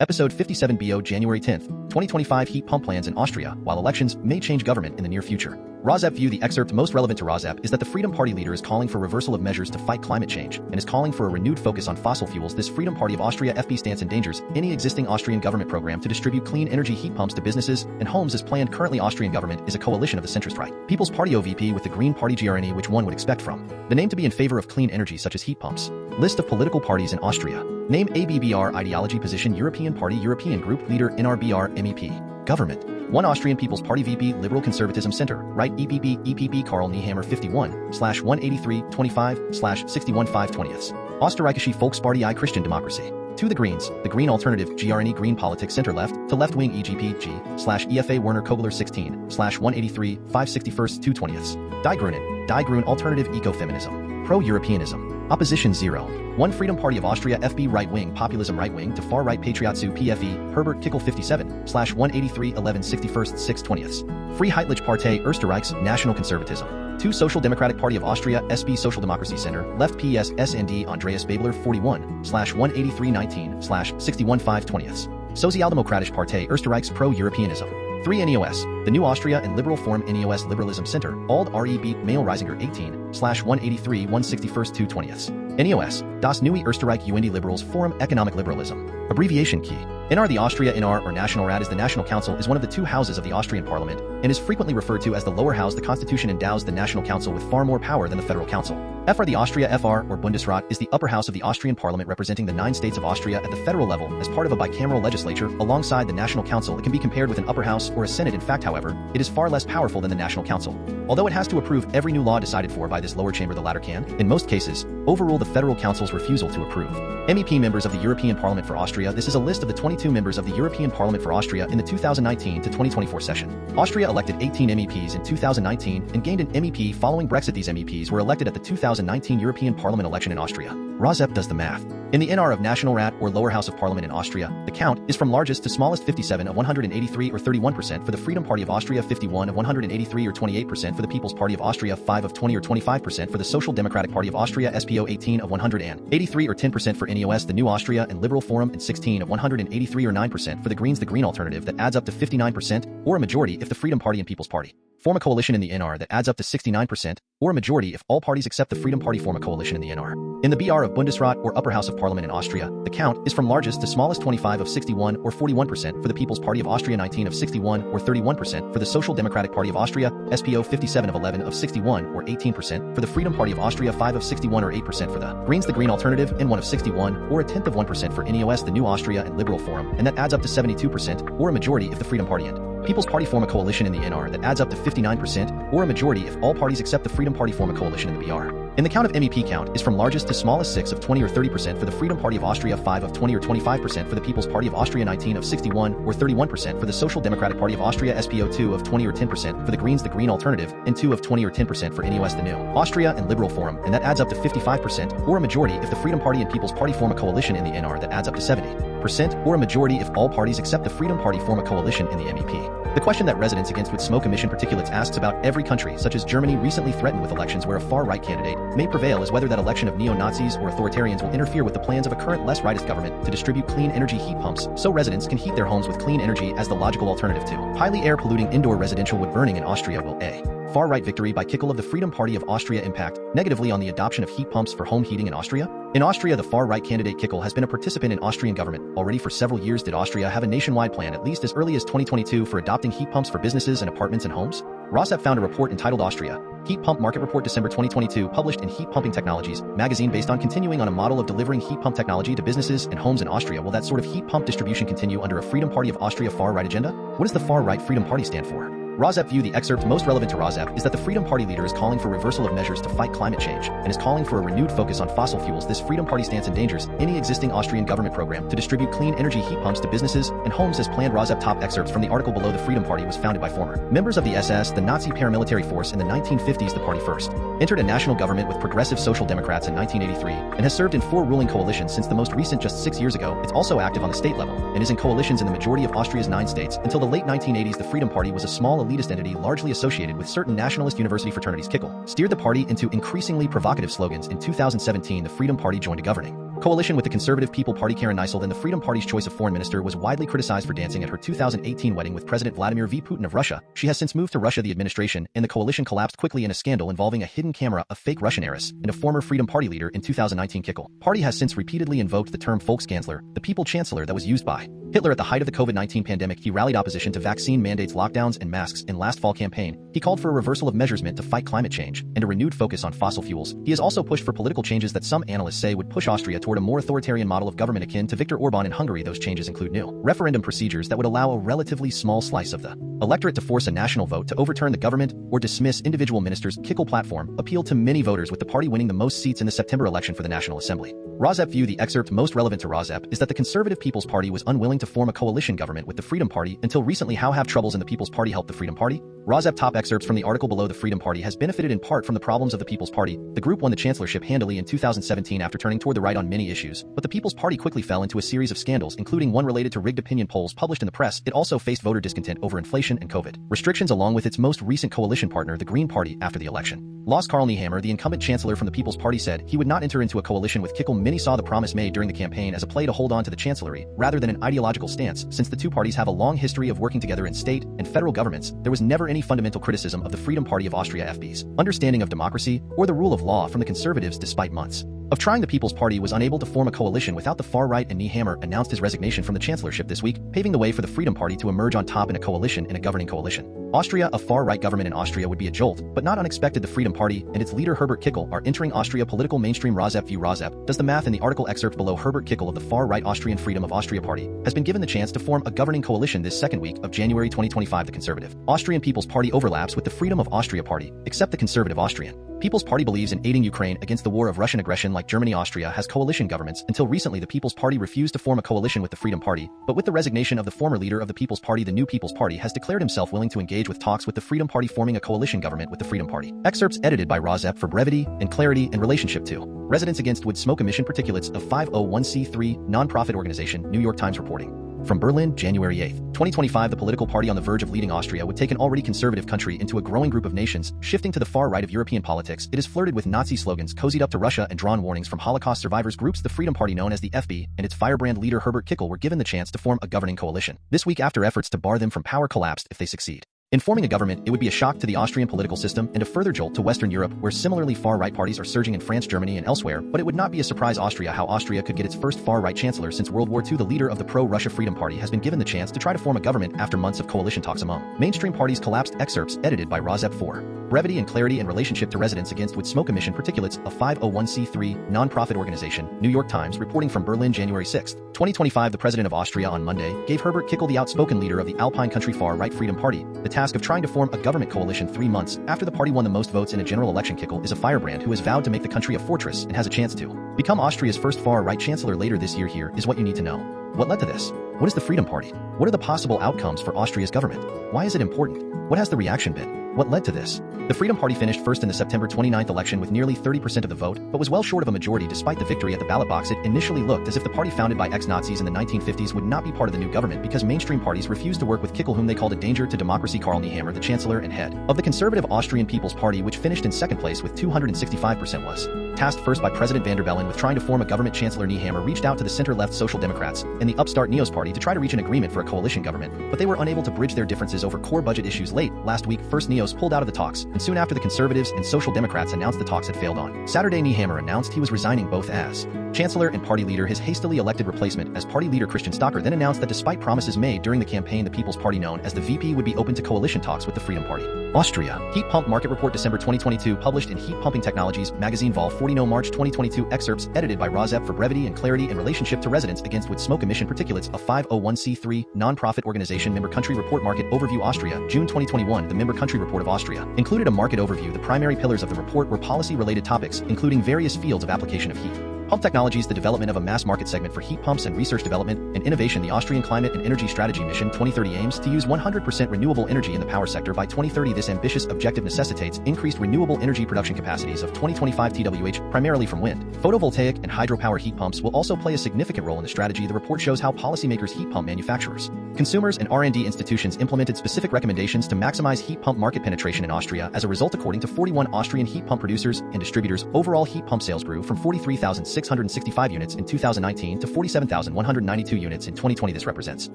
Episode 57BO January 10th, 2025 heat pump plans in Austria, while elections may change government in the near future. RAWSEP View. The excerpt most relevant to RAWSEP is that the Freedom Party leader is calling for reversal of measures to fight climate change and is calling for a renewed focus on fossil fuels. This Freedom Party of Austria FP stance endangers any existing Austrian government program to distribute clean energy heat pumps to businesses and homes as planned. Currently Austrian government is a coalition of the centrist right, Peoples Party OVP with the Green Party GRÜNE, which one would expect from the name to be in favor of clean energy such as heat pumps. List of political parties in Austria. Name: Abbr. Ideology. Position: European Party European Group. Leader: NRBR MEP. Government: 1. Austrian People's Party VP Liberal Conservatism Center. Right: EPP EPP Karl Nehammer 51/183/25/61/5/20. Österreichische Volkspartei I Christian Democracy. 2. The Greens, the Green Alternative GRÜNE Green Politics Center Left to Left Wing EGP/EFA Werner Kobler 16/183/561/2/20. Die Grünen, Die Grün Alternative Ecofeminism. Pro-Europeanism. Opposition 0. 1. Freedom Party of Austria FB Right Wing Populism Right Wing to Far Right Patriotsu PFE Herbert Kickl 57/183/11/61/6/20. Freiheitliche Partei Österreichs National Conservatism. 2. Social Democratic Party of Austria SB Social Democracy Center Left PS SND Andreas Babler 41/183/19/61/5/20. Sozialdemokratische Partei Österreichs Pro-Europeanism. 3. NEOS, the New Austria and Liberal Forum NEOS Liberalism Center, Ald REB Mail Reisinger 18/183/161/2/20. NEOS, Das Neue Österreich UND Liberals Forum Economic Liberalism. Abbreviation key. NR. The Austria NR or National Rat is the National Council is one of the two houses of the Austrian Parliament and is frequently referred to as the lower house. The Constitution endows the National Council with far more power than the Federal Council. FR. The Austria FR or Bundesrat is the upper house of the Austrian Parliament representing the 9 states of Austria at the federal level as part of a bicameral legislature alongside the National Council. It can be compared with an upper house or a senate. In fact, however, it is far less powerful than the National Council. Although it has to approve every new law decided for by this lower chamber, the latter can, in most cases, overrule the Federal Council's refusal to approve. MEP members of the European Parliament for Austria. This is a list of the 22 members of the European Parliament for Austria in the 2019 to 2024 session. Austria elected 18 MEPs in 2019 and gained an MEP following Brexit. These MEPs were elected at the 2019 European Parliament election in Austria. RAWSEP does the math. In the NR of National Rat or lower house of parliament in Austria, the count is from largest to smallest: 57 of 183 or 31% for the Freedom Party of Austria, 51 of 183 or 28% for the People's Party of Austria, 5 of 20 or 25% for the Social Democratic Party of Austria, SPO 18 of 183 or 10% for NEOS, the New Austria and Liberal Forum, and 16 of 183 or 9% for the Greens, the Green Alternative, that adds up to 59% or a majority if the Freedom Party and People's Party form a coalition in the NR that adds up to 69% or a majority if all parties except the Freedom Party form a coalition in the NR. In the BR of Bundesrat or upper house of parliament in Austria, the count is from largest to smallest: 25 of 61 or 41% for the People's Party of Austria, 19 of 61 or 31% for the Social Democratic Party of Austria, SPO 57 of 11 of 61 or 18% for the Freedom Party of Austria, 5 of 61 or 8% for the Greens, the Green Alternative, and 1 of 61 or a tenth of 1% for NEOS, the New Austria and Liberal Forum, and that adds up to 72% or a majority if the Freedom Party and People's Party form a coalition in the NR that adds up to 59% or a majority if all parties except the Freedom Party form a coalition in the BR. In the count of MEP count is from largest to smallest: 6 of 20 or 30% for the Freedom Party of Austria, 5 of 20 or 25% for the People's Party of Austria, 19 of 61 or 31% for the Social Democratic Party of Austria, SPO 2 of 20 or 10% for the Greens, the Green Alternative, and 2 of 20 or 10% for NEOS, the New Austria and Liberal Forum, and that adds up to 55% or a majority if the Freedom Party and People's Party form a coalition in the NR that adds up to 70% or a majority if all parties except the Freedom Party form a coalition in the MEP. The question that Residents Against with Smoke Emission Particulates asks about every country, such as Germany, recently threatened with elections where a far-right candidate may prevail, is whether that election of neo-Nazis or authoritarians will interfere with the plans of a current less rightist government to distribute clean energy heat pumps so residents can heat their homes with clean energy as the logical alternative to highly air-polluting indoor residential wood burning in Austria. Will a far-right victory by Kickl of the Freedom Party of Austria impact negatively on the adoption of heat pumps for home heating in Austria? In Austria, the far-right candidate Kickl has been a participant in Austrian government already for several years. Did Austria have a nationwide plan at least as early as 2022 for adopting heat pumps for businesses and apartments and homes? RAWSEP found a report entitled Austria Heat Pump Market Report December 2022 published in Heat Pumping Technologies magazine based on continuing on a model of delivering heat pump technology to businesses and homes in Austria. Will that sort of heat pump distribution continue under a Freedom Party of Austria far-right agenda? What does the far-right Freedom Party stand for? RAWSEP View. The excerpt most relevant to RAWSEP is that the Freedom Party leader is calling for reversal of measures to fight climate change and is calling for a renewed focus on fossil fuels. This Freedom Party stance endangers any existing Austrian government program to distribute clean energy heat pumps to businesses and homes as planned. RAWSEP top excerpts from the article below. The Freedom Party was founded by former members of the SS, the Nazi paramilitary force. In the 1950s, the party first entered a national government with Progressive Social Democrats in 1983 and has served in 4 ruling coalitions since the most recent just 6 years ago. It's also active on the state level and is in coalitions in the majority of Austria's 9 states. Until the late 1980s, the Freedom Party was a small small elitist entity largely associated with certain nationalist university fraternities Kickl, steered the party into increasingly provocative slogans. In 2017, the Freedom Party joined a governing coalition with the conservative People's Party. Karen Neisel, then the Freedom Party's choice of foreign minister, was widely criticized for dancing at her 2018 wedding with President Vladimir Putin of Russia. She has since moved to Russia. The administration and the coalition collapsed quickly in a scandal involving a hidden camera, a fake Russian heiress, and a former Freedom Party leader. In 2019, Kickl Party has since repeatedly invoked the term Volkskanzler, the people chancellor, that was used by Hitler at the height of the COVID-19 pandemic. He rallied opposition to vaccine mandates, lockdowns, and masks. In last fall campaign, he called for a reversal of measures meant to fight climate change and a renewed focus on fossil fuels. He has also pushed for political changes that some analysts say would push Austria toward a more authoritarian model of government akin to Viktor Orban in Hungary. Those changes include new referendum procedures that would allow a relatively small slice of the electorate to force a national vote to overturn the government or dismiss individual ministers. Kickl platform appealed to many voters, with the party winning the most seats in the September election for the National Assembly. RAWSEP View. The excerpt most relevant to RAWSEP is that the Conservative People's Party was unwilling to form a coalition government with the Freedom Party until recently. How have troubles in the People's Party helped the Freedom Party? RAWSEP top excerpts from the article below. The Freedom Party has benefited in part from the problems of the People's Party. The group won the chancellorship handily in 2017 after turning toward the right on many issues, but the People's Party quickly fell into a series of scandals, including one related to rigged opinion polls published in the press. It also faced voter discontent over inflation and COVID restrictions, along with its most recent coalition partner, the Green Party, after the election. Karl Nehammer, the incumbent chancellor from the People's Party, said he would not enter into a coalition with Kickl. Many saw the promise made during the campaign as a play to hold on to the chancellery rather than an ideological stance. Since the two parties have a long history of working together in state and federal governments, there was never any fundamental criticism of the Freedom Party of Austria FP's understanding of democracy or the rule of law from the conservatives. Despite months of trying, the People's Party was unable to form a coalition without the far right, and Nehammer announced his resignation from the chancellorship this week, paving the way for the Freedom Party to emerge on top in a coalition, in a governing coalition. Austria. A far-right government in Austria would be a jolt, but not unexpected. The Freedom Party and its leader Herbert Kickl are entering Austria political mainstream. RAWSEP View. RAWSEP does the math in the article excerpt below. Herbert Kickl of the far-right Austrian Freedom of Austria Party has been given the chance to form a governing coalition this second week of January 2025. The conservative Austrian People's Party overlaps with the Freedom of Austria Party, except the conservative Austrian People's Party believes in aiding Ukraine against the war of Russian aggression. Like Germany, Austria has coalition governments. Until recently, the People's Party refused to form a coalition with the Freedom Party, but with the resignation of the former leader of the People's Party, the new People's Party has declared himself willing to engage with talks with the Freedom Party, forming a coalition government with the Freedom Party. Excerpts edited by RAWSEP for brevity and clarity in relationship to residents against wood smoke emission particulates of 501c3 nonprofit organization. New York Times reporting. From Berlin, January 8, 2025, the political party on the verge of leading Austria would take an already conservative country into a growing group of nations, shifting to the far right of European politics. It has flirted with Nazi slogans, cozied up to Russia, and drawn warnings from Holocaust survivors groups. The Freedom Party, known as the FB, and its firebrand leader Herbert Kickl were given the chance to form a governing coalition this week after efforts to bar them from power collapsed. If they succeed in forming a government, it would be a shock to the Austrian political system and a further jolt to Western Europe, where similarly far-right parties are surging in France, Germany, and elsewhere. But it would not be a surprise how Austria could get its first far-right chancellor since World War II. The leader of the pro-Russia Freedom Party has been given the chance to try to form a government after months of coalition talks among mainstream parties collapsed. Excerpts edited by RAWSEP for brevity and clarity in relationship to residents against wood smoke emission particulates, a 501c3 nonprofit organization. New York Times reporting from Berlin, January 6, 2025. The president of Austria on Monday gave Herbert Kickl, the outspoken leader of the Alpine country far-right Freedom Party, the task of trying to form a government coalition 3 months after the party won the most votes in a general election. Kickl is a firebrand who has vowed to make the country a fortress and has a chance to become Austria's first far-right chancellor later this year. Here is what you need to know. What led to this? What is the Freedom Party? What are the possible outcomes for Austria's government? Why is it important? What has the reaction been? What led to this? The Freedom Party finished first in the September 29 election with nearly 30% of the vote, but was well short of a majority. Despite the victory at the ballot box, it initially looked as if the party founded by ex-Nazis in the 1950s would not be part of the new government because mainstream parties refused to work with Kickl, whom they called a danger to democracy. Karl Nehammer, the chancellor and head of the conservative Austrian People's Party, which finished in second place with 265%, was tasked first by President van der Bellen with trying to form a government. Chancellor Nehammer reached out to the center-left Social Democrats and the upstart Neos Party to try to reach an agreement for a coalition government, but they were unable to bridge their differences over core budget issues. Late last week, first Neos pulled out of the talks, and soon after the Conservatives and Social Democrats announced the talks had failed. On Saturday, Nehammer announced he was resigning both as chancellor and party leader. His hastily elected replacement as party leader, Christian Stocker, then announced that despite promises made during the campaign, the People's Party, known as the VP, would be open to coalition talks with the Freedom Party. Austria. Heat pump market report, December 2022, published in Heat Pumping Technologies magazine, Vol 40, no, March 2022. Excerpts edited by RAWSEP for brevity and clarity in relationship to residents against wood smoke emission particulates, a 501c3 nonprofit organization. Member country report, market overview, Austria, June 2021. The member country report of Austria included a market overview. The primary pillars of the report were policy-related topics, including various fields of application of heat pump technologies, the development of a mass market segment for heat pumps, and research, development, and innovation. The Austrian Climate and Energy Strategy Mission 2030 aims to use 100% renewable energy in the power sector by 2030. This ambitious objective necessitates increased renewable energy production capacities of 2025 TWh, primarily from wind, photovoltaic, and hydropower. Heat pumps will also play a significant role in the strategy. The report shows how policymakers, heat pump manufacturers, Consumers and R&D institutions implemented specific recommendations to maximize heat pump market penetration in Austria. As a result, according to 41 Austrian heat pump producers and distributors, overall heat pump sales grew from 43,665 units in 2019 to 47,192 units in 2020. This represents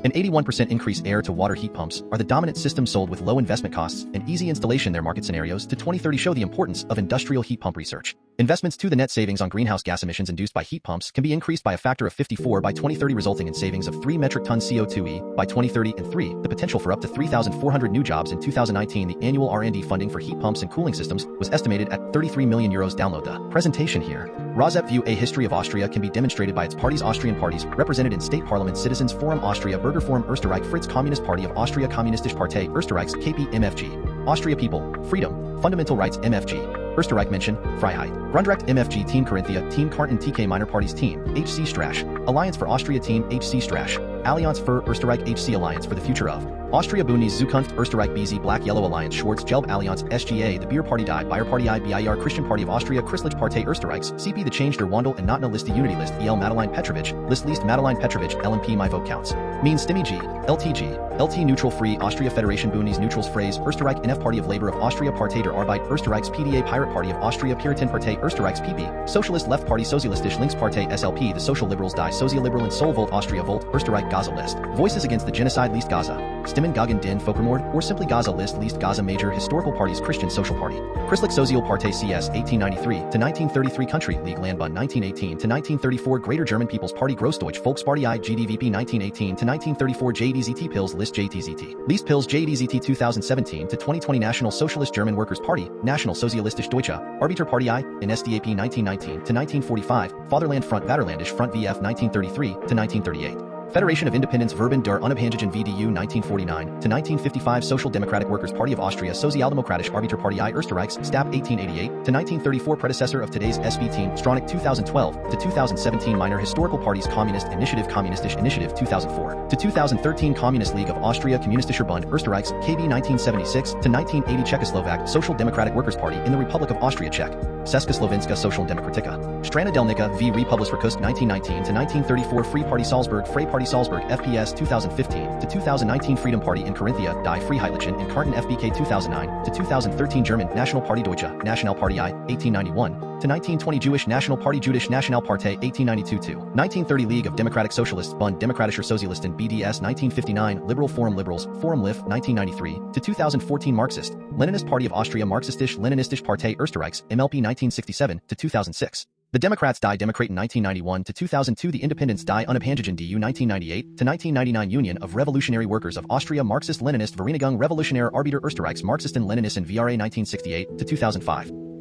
an 81% increase. Air-to-water heat pumps are the dominant system sold with low investment costs and easy installation. Their market scenarios to 2030 show the importance of industrial heat pump research. Investments to the net savings on greenhouse gas emissions induced by heat pumps can be increased by a factor of 54 by 2030, resulting in savings of 3 metric tons CO2e by 2030 and 3. The potential for up to 3,400 new jobs in 2019. The annual R&D funding for heat pumps and cooling systems was estimated at 33 million euros. Download the presentation here. RAWSEP View. A history of Austria can be demonstrated by its parties. Austrian parties represented in state parliament: Citizens Forum Austria, Bürger Forum Österreich, Fritz, Communist Party of Austria, Kommunistische Partei Österreichs, KP MFG, Austria People, Freedom, Fundamental Rights MFG, Österreich Menschen, Freiheit, Grundrecht MFG, Team Carinthia, Team Karten, TK Minor Parties, Team HC Strache, Alliance for Austria, Team HC Strache, Allianz für Österreich, HC Alliance for the Future of Austria, Bündnis Zukunft Österreich, BZ Black Yellow Alliance, Schwarz Gelb Allianz, SGA, the Beer Party Die, Bayer Party I, BIR, Christian Party of Austria, Christliche Partei Österreichs, CP, the Change der Wandel and Not No List, the Unity List, EL Madeline Petrovich, List Madeline Petrovich, LMP My Vote Counts, Means Stimmy G, LTG, LT Neutral Free, Austria Federation, Bündnis Neutrals Phrase, Österreich, NF Party of Labor of Austria, Partei der Arbeit, Österreichs, PDA, Pirate Party of Austria, Puritan Partei Österreichs, PP, Socialist Left Party, Sozialistische Linkspartei, SLP, the Social Liberals Die, Sozialliberal and Soul Volt, Austria Volt, Österreich, Gaza List, Voices Against the Genocide, List Gaza, Stimmen gegen den Völkermord, or simply Gaza List, List Gaza. Major historical parties: Christian Social Party, Christliche Sozialpartei CS 1893 to 1933, Country League Landbund 1918 to 1934, Greater German People's Party, Großdeutsche Volkspartei GDVP 1918 to 1934, JDZT Pills List JTZT List Pills JDZT 2017 to 2020, National Socialist German Workers' Party, National Sozialistische Deutsche Arbeiterpartei NSDAP 1919 to 1945, Fatherland Front Vaterlandische Front VF 1933 to 1938. Federation of Independence Verband der Unabhängigen VDU 1949 to 1955, Social Democratic Workers' Party of Austria, Sozialdemokratische Arbeiterpartei Österreichs, STAP 1888 to 1934, predecessor of today's SV Team, Stronach 2012 to 2017, Minor historical parties: Communist Initiative, Kommunistische Initiative 2004 to 2013, Communist League of Austria, Kommunistischer Bund Österreichs, KB 1976 to 1980, Czechoslovak Social Democratic Workers' Party in the Republic of Austria, Czech, Česká Slovenska Social Demokratika, Strana Delnica v Republisverkust 1919 to 1934, Free Party Salzburg, Frey Party Salzburg, FPS 2015 to 2019, Freedom Party in Carinthia, Die Freiheitlichen in Karten, FBK 2009 to 2013, German National Party Deutsche Nationalpartei 1891 to 1920, Jewish National Party Jüdische Nationalpartei 1892 to 1930, League of Democratic Socialists, Bund Demokratischer Sozialisten BDS 1959, Liberal Forum Liberals, Forum LIF 1993 to 2014, Marxist Leninist Party of Austria, Marxistische Leninistische Partei Österreichs, MLP 1967 to 2006. The Democrats Die Demokraten 1991 to 2002, the Independents Die Unabhängigen DU 1998 to 1999, Union of Revolutionary Workers of Austria, Marxist Leninist Vereinigung Revolutionäre Arbeiter Österreichs, Marxisten Leninisten VRA 1968 to 2005.